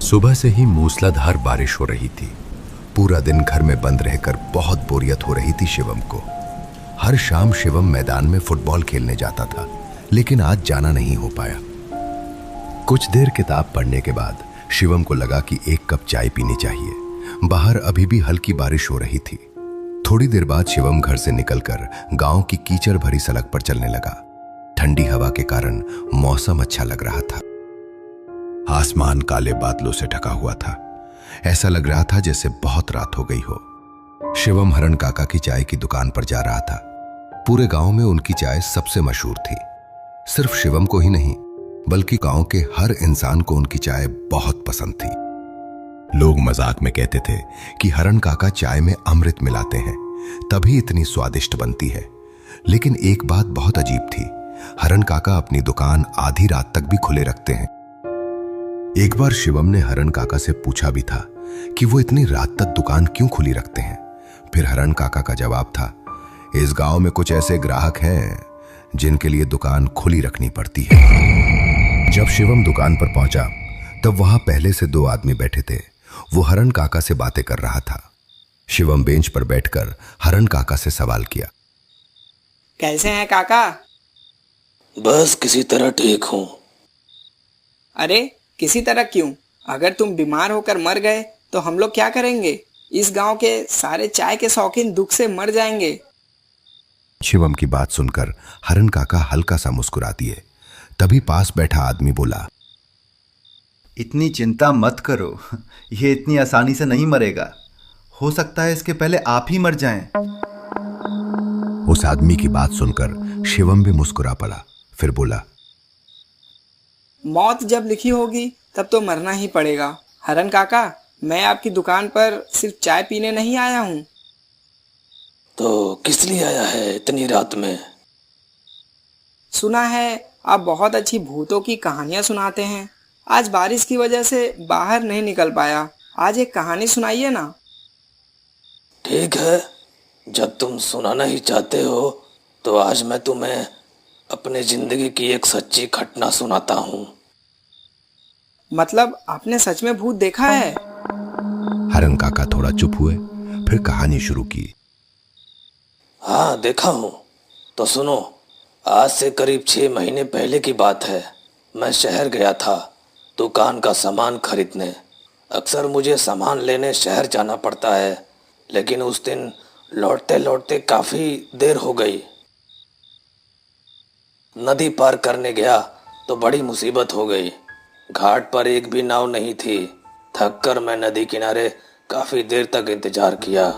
सुबह से ही मूसलाधार बारिश हो रही थी। पूरा दिन घर में बंद रहकर बहुत बोरियत हो रही थी शिवम को। हर शाम शिवम मैदान में फुटबॉल खेलने जाता था, लेकिन आज जाना नहीं हो पाया। कुछ देर किताब पढ़ने के बाद शिवम को लगा कि एक कप चाय पीनी चाहिए। बाहर अभी भी हल्की बारिश हो रही थी। थोड़ी देर बाद शिवम घर से निकलकर गांव की कीचड़ भरी सड़क पर चलने लगा। ठंडी हवा के कारण मौसम अच्छा लग रहा था। आसमान काले बादलों से ढका हुआ था। ऐसा लग रहा था जैसे बहुत रात हो गई हो। शिवम हरण काका की चाय की दुकान पर जा रहा था। पूरे गांव में उनकी चाय सबसे मशहूर थी। सिर्फ शिवम को ही नहीं, बल्कि गांव के हर इंसान को उनकी चाय बहुत पसंद थी। लोग मजाक में कहते थे कि हरण काका चाय में अमृत मिलाते हैं, तभी इतनी स्वादिष्ट बनती है। लेकिन एक बात बहुत अजीब थी, हरण काका अपनी दुकान आधी रात तक भी खुले रखते हैं। एक बार शिवम ने हरण काका से पूछा भी था कि वो इतनी रात तक दुकान क्यों खुली रखते हैं। फिर हरण काका का जवाब था, इस गांव में कुछ ऐसे ग्राहक हैं जिनके लिए दुकान खुली रखनी पड़ती है। जब शिवम दुकान पर पहुंचा तब वहां पहले से दो आदमी बैठे थे। वो हरण काका से बातें कर रहा था। शिवम बेंच पर बैठकर हरण काका से सवाल किया, कैसे हैं काका? बस किसी तरह ठीक हूं। अरे किसी तरह क्यों? अगर तुम बीमार होकर मर गए तो हम लोग क्या करेंगे? इस गांव के सारे चाय के शौकीन दुख से मर जाएंगे। शिवम की बात सुनकर हरण काका हल्का सा मुस्कुरा दिए। तभी पास बैठा आदमी बोला, इतनी चिंता मत करो, ये इतनी आसानी से नहीं मरेगा। हो सकता है इसके पहले आप ही मर जाएं। उस आदमी की बात सुनकर शिवम भी मुस्कुरा पड़ा। फिर बोला, मौत जब लिखी होगी तब तो मरना ही पड़ेगा। हरण काका, मैं आपकी दुकान पर सिर्फ चाय पीने नहीं आया हूँ। तो किस लिए आया है इतनी रात में? सुना है आप बहुत अच्छी भूतों की कहानियाँ सुनाते हैं। आज बारिश की वजह से बाहर नहीं निकल पाया। आज एक कहानी सुनाइए ना। ठीक है, जब तुम सुनाना ही चाहते हो तो आज मैं तुम्हें अपने जिंदगी की एक सच्ची घटना सुनाता हूँ। मतलब आपने सच में भूत देखा है? हरण काका थोड़ा चुप हुए, फिर कहानी शुरू की। हाँ, देखा हूँ। तो सुनो, आज से करीब 6 महीने पहले की बात है। मैं शहर गया था दुकान का सामान खरीदने। अक्सर मुझे सामान लेने शहर जाना पड़ता है, लेकिन उस दिन लौटते लौटते काफ़ी देर हो गई। नदी पार करने गया तो बड़ी मुसीबत हो गई। घाट पर एक भी नाव नहीं थी। थक कर मैं नदी किनारे काफ़ी देर तक इंतजार किया।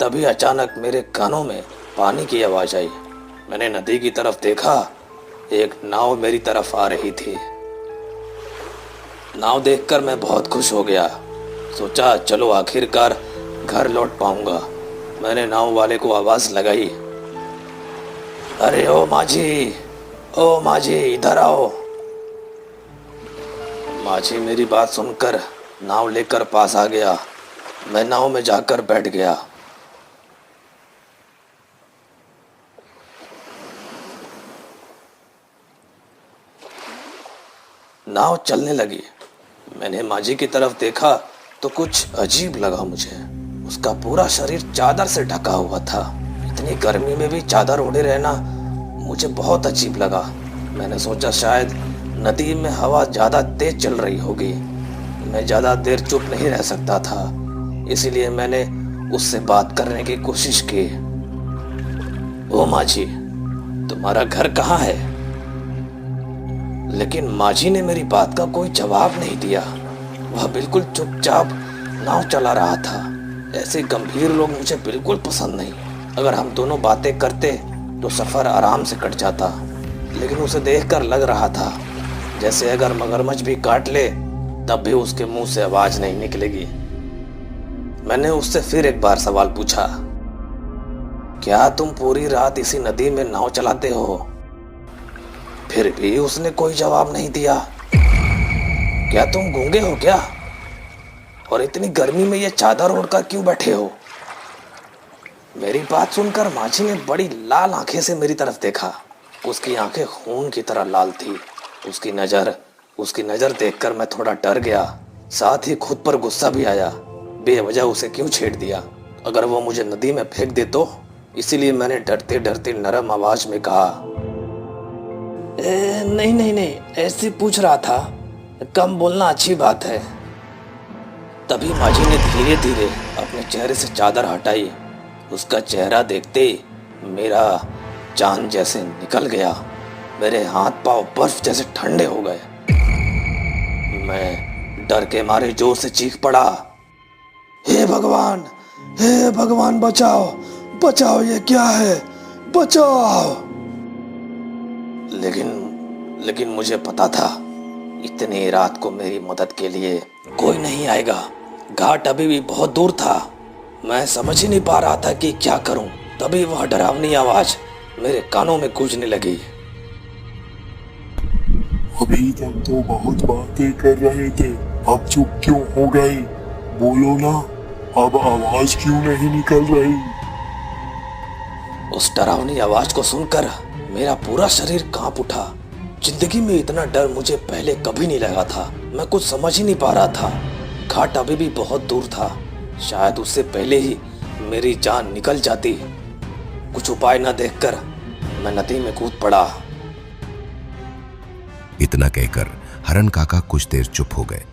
तभी अचानक मेरे कानों में पानी की आवाज़ आई। मैंने नदी की तरफ देखा, एक नाव मेरी तरफ आ रही थी। नाव देखकर मैं बहुत खुश हो गया। सोचा चलो आखिरकार घर लौट पाऊंगा। मैंने नाव वाले को आवाज़ लगाई, अरे ओ माझी, ओ माझी, इधर आओ। माझी मेरी बात सुनकर नाव लेकर पास आ गया। मैं नाव में जाकर बैठ गया। नाव चलने लगी। मैंने माझी की तरफ देखा तो कुछ अजीब लगा मुझे। उसका पूरा शरीर चादर से ढका हुआ था। इतनी गर्मी में भी चादर ओढ़े रहना मुझे बहुत अजीब लगा। मैंने सोचा शायद नदी में हवा ज़्यादा तेज चल रही होगी। मैं ज़्यादा देर चुप नहीं रह सकता था, इसलिए मैंने उससे बात करने की कोशिश की। ओ माझी, तुम्हारा घर कहाँ है? लेकिन माझी ने मेरी बात का कोई जवाब नहीं दिया। वह बिल्कुल चुपचाप नाव चला रहा था। ऐसे गंभीर लोग मुझे बिल्कुल पसंद नहीं। अगर हम दोनों बातें करते तो सफ़र आराम से कट जाता, लेकिन उसे देखकर लग रहा था जैसे अगर मगरमच्छ भी काट ले तब भी उसके मुंह से आवाज़ नहीं निकलेगी। मैंने उससे फिर एक बार सवाल पूछा, क्या तुम पूरी रात इसी नदी में नाव चलाते हो? फिर भी उसने कोई जवाब नहीं दिया। क्या तुम गूंगे हो क्या? और इतनी गर्मी में ये चादर ओढ़कर क्यों बैठे हो? मेरी बात सुनकर माझी ने बड़ी लाल आंखें से मेरी तरफ देखा। उसकी आंखें खून की तरह लाल थी। उसकी नज़र देखकर मैं थोड़ा डर गया। साथ ही खुद पर गुस्सा भी आया। बेवजह उसे क्यों छेड़ दिया? अगर वो मुझे नदी में फेंक दे तो? इसीलिए मैंने डरते डरते नरम आवाज में कहा, नहीं नहीं नहीं, ऐसे पूछ रहा था, कम बोलना अच्छी बात है। तभी माजी ने धीरे धीरे अपने चेहरे से चादर हटाई। उसका चेहरा देखते ही मेरा जान जैसे निकल गया। मेरे हाथ पांव बर्फ जैसे ठंडे हो गए। मैं डर के मारे जोर से चीख पड़ा, हे भगवान बचाओ बचाओ, ये क्या है, बचाओ। लेकिन मुझे पता था इतनी रात को मेरी मदद के लिए कोई नहीं आएगा। घाट अभी भी बहुत दूर था। मैं समझ ही नहीं पा रहा था कि क्या करूं। तभी वह डरावनी आवाज मेरे कानों में गूंजने लगी। अभी तक तो बहुत बातें कर रहे थे, अब चुप क्यों हो गए? बोलो ना, अब आवाज क्यों नहीं निकल रही? उस डरावनी आवाज को सुनकर मेरा पूरा शरीर कांप उठा। जिंदगी में इतना डर मुझे पहले कभी नहीं लगा था। मैं कुछ समझ ही नहीं पा रहा था। घाट अभी भी बहुत दूर था। शायद उससे पहले ही मेरी जान निकल जाती। कुछ उपाय न देखकर मैं नदी में कूद पड़ा। इतना कहकर हरण काका कुछ देर चुप हो गए।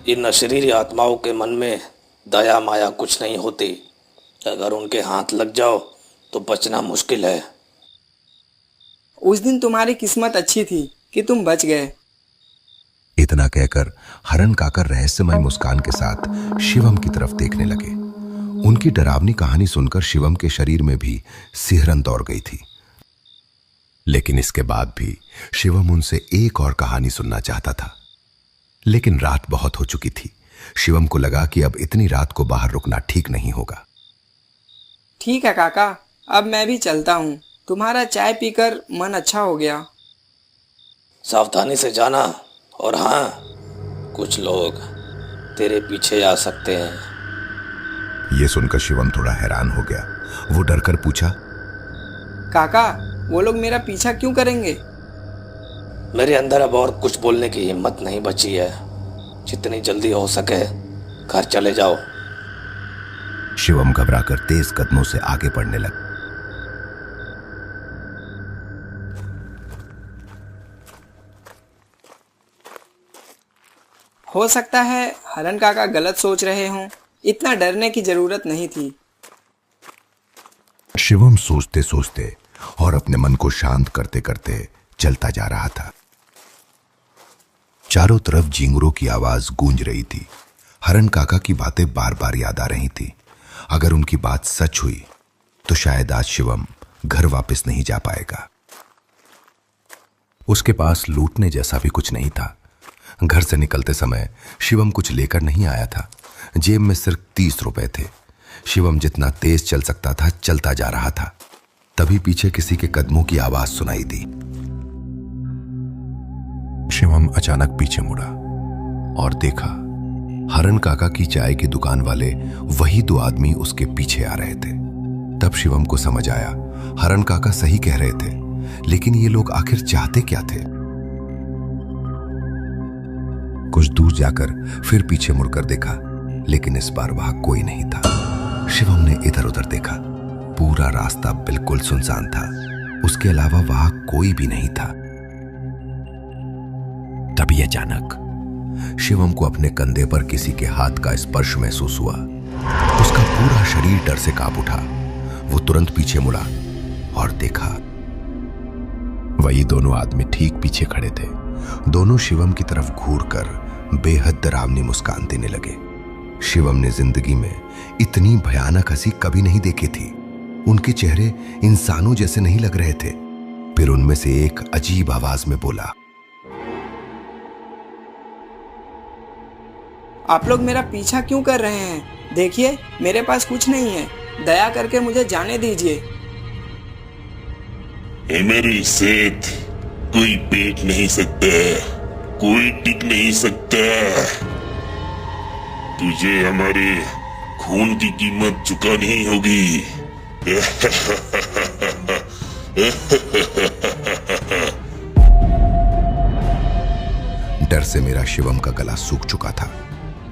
इन अशरीरी आत्माओं के मन में दया माया कुछ नहीं होती। अगर उनके हाथ लग जाओ तो बचना मुश्किल है। उस दिन तुम्हारी किस्मत अच्छी थी कि तुम बच गए। इतना कहकर हरण काका रहस्यमय मुस्कान के साथ शिवम की तरफ देखने लगे। उनकी डरावनी कहानी सुनकर शिवम के शरीर में भी सिहरन दौड़ गई थी। लेकिन इसके बाद भी शिवम उनसे एक और कहानी सुनना चाहता था। लेकिन रात बहुत हो चुकी थी। शिवम को लगा कि अब इतनी रात को बाहर रुकना ठीक नहीं होगा। ठीक है काका, अब मैं भी चलता हूँ। तुम्हारा चाय पीकर मन अच्छा हो गया। सावधानी से जाना, और हाँ, कुछ लोग तेरे पीछे आ सकते हैं। यह सुनकर शिवम थोड़ा हैरान हो गया। वो डरकर पूछा, काका, वो लोग मेरा पीछा क्यों करेंगे? मेरे अंदर अब और कुछ बोलने की हिम्मत नहीं बची है। जितनी जल्दी हो सके घर चले जाओ। शिवम घबराकर तेज कदमों से आगे बढ़ने लगा। हो सकता है हरण काका गलत सोच रहे हों। इतना डरने की जरूरत नहीं थी। शिवम सोचते सोचते और अपने मन को शांत करते करते चलता जा रहा था। चारों तरफ झींगुरों की आवाज गूंज रही थी। हरण काका की बातें बार बार याद आ रही थी। अगर उनकी बात सच हुई तो शायद आज शिवम घर वापस नहीं जा पाएगा। उसके पास लूटने जैसा भी कुछ नहीं था। घर से निकलते समय शिवम कुछ लेकर नहीं आया था। जेब में सिर्फ 30 रुपए थे। शिवम जितना तेज चल सकता था चलता जा रहा था। तभी पीछे किसी के कदमों की आवाज सुनाई दी। शिवम अचानक पीछे मुड़ा और देखा हरण काका की चाय की दुकान वाले वही दो आदमी उसके पीछे आ रहे थे। तब शिवम को समझ आया हरण काका सही कह रहे थे, लेकिन ये लोग आखिर चाहते क्या थे। कुछ दूर जाकर फिर पीछे मुड़कर देखा, लेकिन इस बार वहां कोई नहीं था। शिवम ने इधर उधर देखा। पूरा रास्ता बिल्कुल सुनसान था। उसके अलावा वहां कोई भी नहीं था। तभी अचानक शिवम को अपने कंधे पर किसी के हाथ का स्पर्श महसूस हुआ। उसका पूरा शरीर डर से कांप उठा। वो तुरंत पीछे मुड़ा और देखा वही दोनों आदमी ठीक पीछे खड़े थे। दोनों शिवम की तरफ घूरकर बेहद डरावनी मुस्कान देने लगे। शिवम ने जिंदगी में इतनी भयानक हंसी कभी नहीं देखी थी। उनके चेहरे इंसानों जैसे नहीं लग रहे थे। फिर उनमें से एक अजीब आवाज में बोला, आप लोग मेरा पीछा क्यों कर रहे हैं? देखिए, मेरे पास कुछ नहीं है। दया करके मुझे जाने दीजिए। मेरी सेठ कोई बेच नहीं सकता, कोई टिक नहीं सकता। तुझे हमारे खून की कीमत चुकानी होगी। डर से मेरा शिवम का गला सूख चुका था।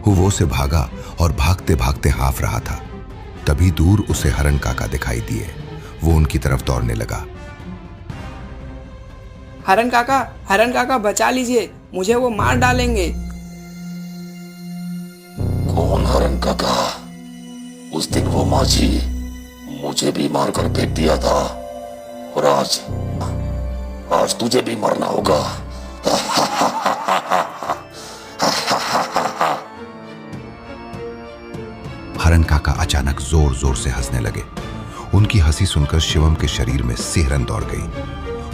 वो से भागा और भागते भागते हाफ रहा था। तभी दूर उसे हरण काका दिखाई दिए। वो उनकी तरफ दौड़ने लगा। हरण काका बचा लीजिए, मुझे वो मार डालेंगे। कौन हरण काका? उस दिन वो माझी मुझे भी मारकर फेंक दिया था, और आज तुझे भी मरना होगा। हरण काका अचानक जोर जोर से हंसने लगे। उनकी हंसी सुनकर शिवम के शरीर में सिहरन दौड़ गई।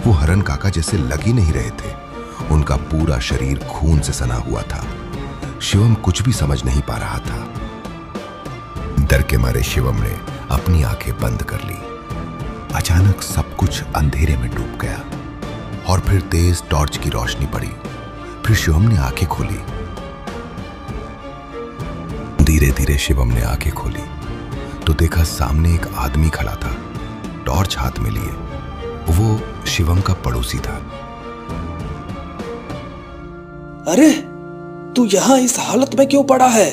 वो हरण काका जैसे लग ही नहीं रहे थे। उनका पूरा शरीर खून से सना हुआ था। शिवम कुछ भी समझ नहीं पा रहा था। डर के मारे शिवम ने अपनी आंखें बंद कर ली। अचानक सब कुछ अंधेरे में डूब गया और फिर तेज टॉर्च की रोशनी पड़ी। फिर शिवम ने आंखें खोली। धीरे धीरे शिवम ने आंखें खोली तो देखा सामने एक आदमी खड़ा था, टॉर्च हाथ में लिए। वो शिवम का पड़ोसी था। अरे तू यहाँ इस हालत में क्यों पड़ा है?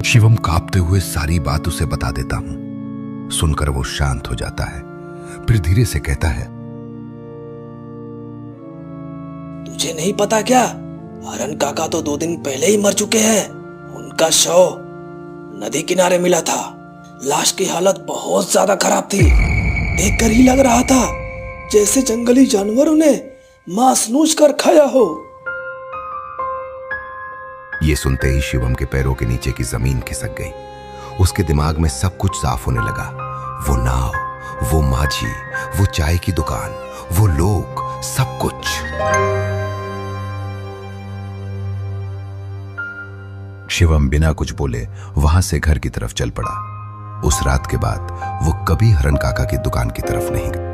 शिवम कांपते हुए सारी बात उसे बता देता हूं। सुनकर वो शांत हो जाता है, फिर धीरे से कहता है, तुझे नहीं पता क्या? हरण काका तो 2 दिन पहले ही मर चुके हैं। उनका शव नदी किनारे मिला था। लाश की हालत बहुत ज्यादा खराब थी। देखकर ही लग रहा था जैसे जंगली जानवरों ने मांस नोच कर खाया हो। ये सुनते ही शिवम के पैरों के नीचे की जमीन खिसक गई। उसके दिमाग में सब कुछ साफ होने लगा। वो नाव, वो माझी, वो चाय की दुकान, वो लोग, सब कुछ। शिवम बिना कुछ बोले वहां से घर की तरफ चल पड़ा। उस रात के बाद वो कभी हरण काका की दुकान की तरफ नहीं गया।